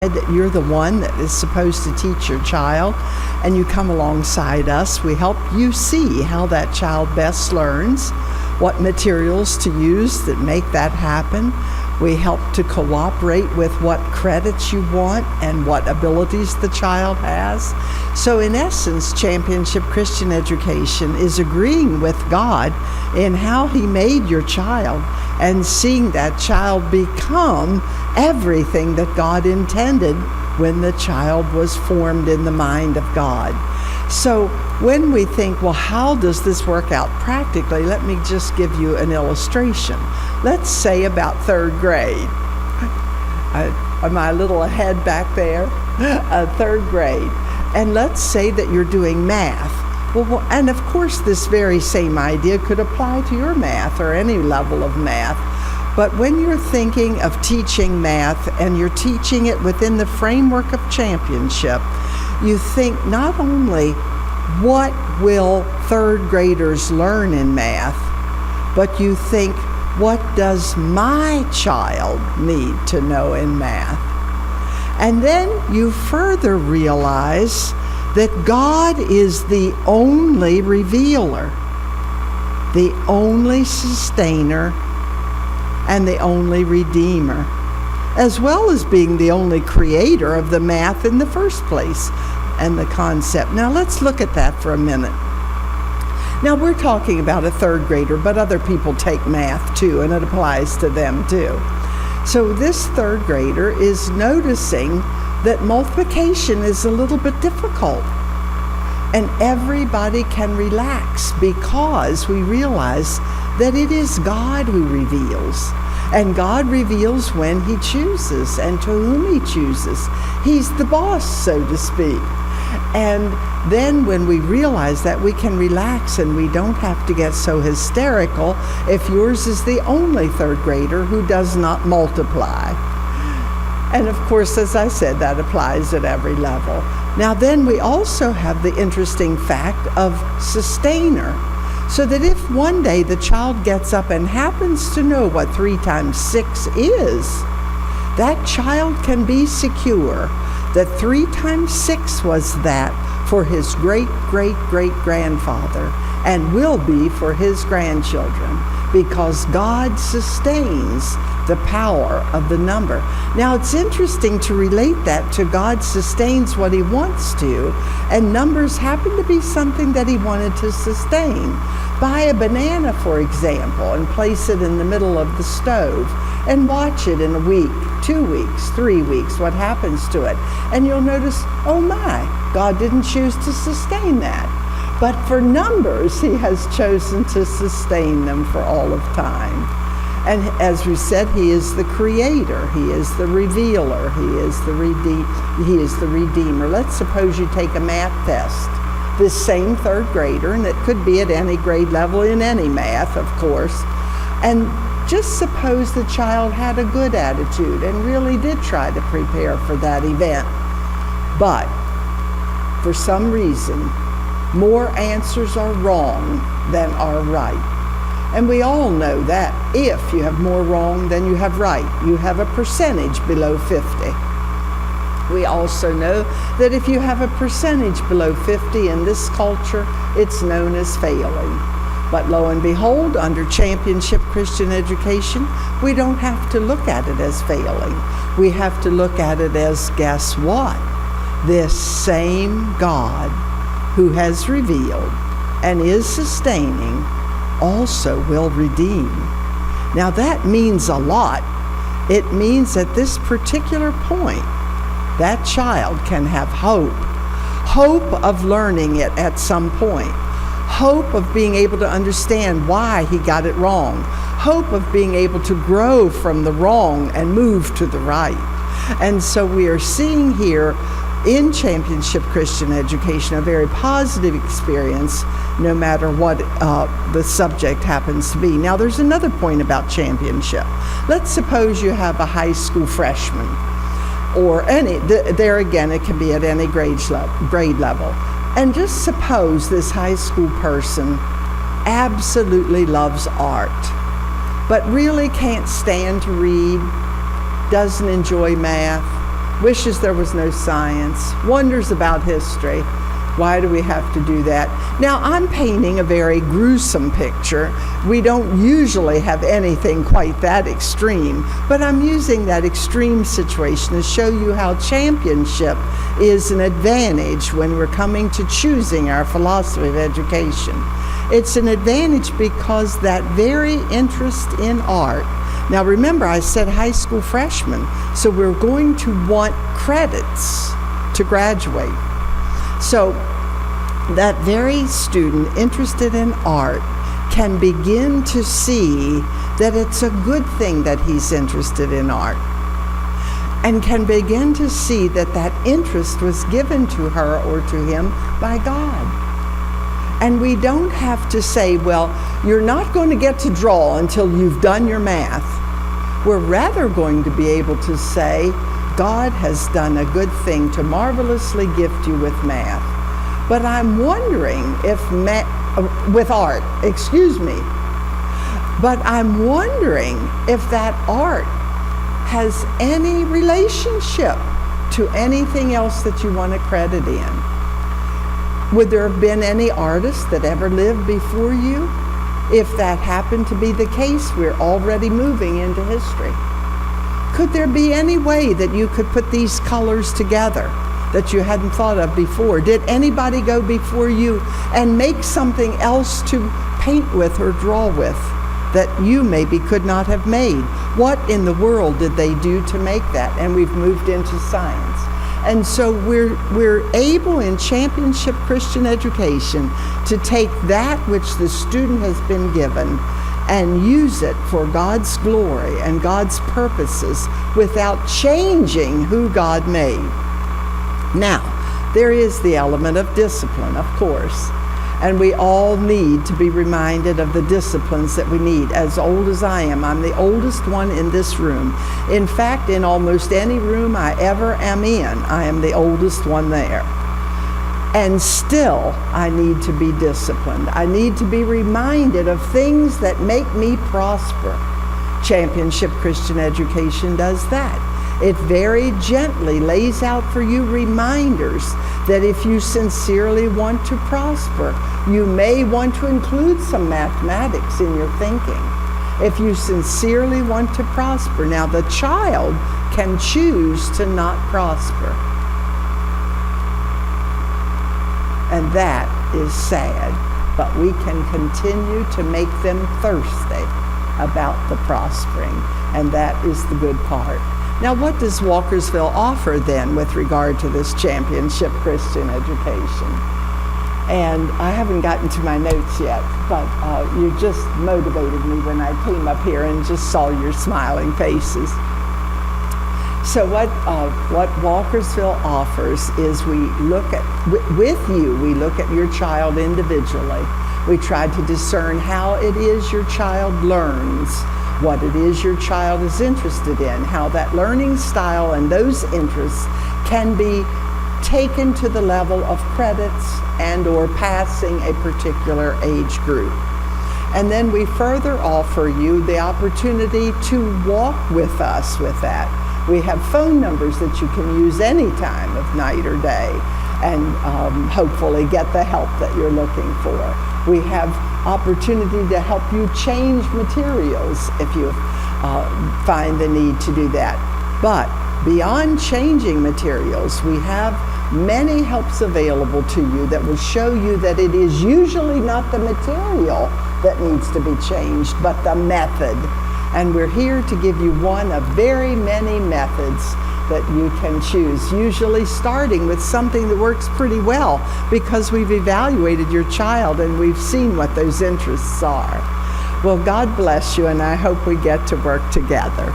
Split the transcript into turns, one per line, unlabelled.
decide that you're the one that is supposed to teach your child, and you come alongside us. We help you see how that child best learns, what materials to use that make that happen. We help to cooperate with what credits you want and what abilities the child has. So in essence, Championship Christian Education is agreeing with God in how He made your child and seeing that child become everything that God intended when the child was formed in the mind of God. So when we think, well, how does this work out practically? Let me just give you an illustration. Let's say about third grade. Am I a little ahead back there? Third grade. And let's say that you're doing math. Well, and of course this very same idea could apply to your math or any level of math. But when you're thinking of teaching math and you're teaching it within the framework of championship, you think not only what will third graders learn in math, but you think, what does my child need to know in math? And then you further realize that God is the only revealer, the only sustainer, and the only redeemer, as well as being the only creator of the math in the first place and the concept. Now let's look at that for a minute. Now we're talking about a third grader, but other people take math too, and it applies to them too. So this third grader is noticing that multiplication is a little bit difficult. And everybody can relax because we realize that it is God who reveals. And God reveals when He chooses and to whom He chooses. He's the boss, so to speak. And then when we realize that, we can relax and we don't have to get so hysterical if yours is the only third grader who does not multiply. And of course, as I said, that applies at every level. Now then we also have the interesting fact of sustainer. So that if one day the child gets up and happens to know what 3 times 6 is, that child can be secure that 3 times 6 was that for his great-great-great-grandfather and will be for his grandchildren, because God sustains the power of the number. Now it's interesting to relate that to God sustains what He wants to, and numbers happen to be something that He wanted to sustain. Buy a banana, for example, and place it in the middle of the stove and watch it in a week, 2 weeks, 3 weeks, what happens to it. And you'll notice, oh my, God didn't choose to sustain that. But for numbers, He has chosen to sustain them for all of time. And as we said, He is the creator, He is the revealer, He is the redeemer. Let's suppose you take a math test. This same third grader, and it could be at any grade level in any math, of course, and just suppose the child had a good attitude and really did try to prepare for that event. But for some reason, more answers are wrong than are right. And we all know that if you have more wrong than you have right, you have a percentage below 50. We also know that if you have a percentage below 50 in this culture, it's known as failing. But lo and behold, under Championship Christian Education, we don't have to look at it as failing. We have to look at it as, guess what? This same God who has revealed and is sustaining also will redeem. Now that means a lot. It means at this particular point, that child can have hope. Hope of learning it at some point. Hope of being able to understand why he got it wrong. Hope of being able to grow from the wrong and move to the right. And so we are seeing here in Championship Christian Education a very positive experience, no matter what the subject happens to be. Now there's another point about championship. Let's suppose you have a high school freshman, or there again it can be at any grade level. And just suppose this high school person absolutely loves art, but really can't stand to read, doesn't enjoy math, wishes there was no science, wonders about history. Why do we have to do that? Now, I'm painting a very gruesome picture. We don't usually have anything quite that extreme, but I'm using that extreme situation to show you how championship is an advantage when we're coming to choosing our philosophy of education. It's an advantage because that very interest in art. Now, remember, I said high school freshmen, so we're going to want credits to graduate. So that very student interested in art can begin to see that it's a good thing that he's interested in art, and can begin to see that that interest was given to her or to him by God. And we don't have to say, well, you're not going to get to draw until you've done your math. We're rather going to be able to say, God has done a good thing to marvelously gift you with math. But I'm wondering if with art, but I'm wondering if that art has any relationship to anything else that you want to credit in. Would there have been any artists that ever lived before you? If that happened to be the case, we're already moving into history. Could there be any way that you could put these colors together that you hadn't thought of before? Did anybody go before you and make something else to paint with or draw with that you maybe could not have made? What in the world did they do to make that? And we've moved into science. And so we're able in championship Christian education to take that which the student has been given and use it for God's glory and God's purposes without changing who God made. Now, there is the element of discipline, of course, and we all need to be reminded of the disciplines that we need. As old as I am, I'm the oldest one in this room. In fact, in almost any room I ever am in, I am the oldest one there. And still, I need to be disciplined. I need to be reminded of things that make me prosper. Championship Christian education does that. It very gently lays out for you reminders that if you sincerely want to prosper, you may want to include some mathematics in your thinking. If you sincerely want to prosper. Now, the child can choose to not prosper. And that is sad, but we can continue to make them thirsty about the prospering, and that is the good part. Now, what does Walkersville offer then with regard to this championship Christian education? And I haven't gotten to my notes yet, but you just motivated me when I came up here and just saw your smiling faces. So what Walkersville offers is we look at, we look at your child individually. We try to discern how it is your child learns, what it is your child is interested in, how that learning style and those interests can be taken to the level of credits and or passing a particular age group. And then we further offer you the opportunity to walk with us with that. We have phone numbers that you can use any time of night or day and hopefully get the help that you're looking for. We have opportunity to help you change materials if you find the need to do that. But beyond changing materials, we have many helps available to you that will show you that it is usually not the material that needs to be changed, but the method. And we're here to give you one of very many methods that you can choose, usually starting with something that works pretty well because we've evaluated your child and we've seen what those interests are. Well, God bless you, and I hope we get to work together.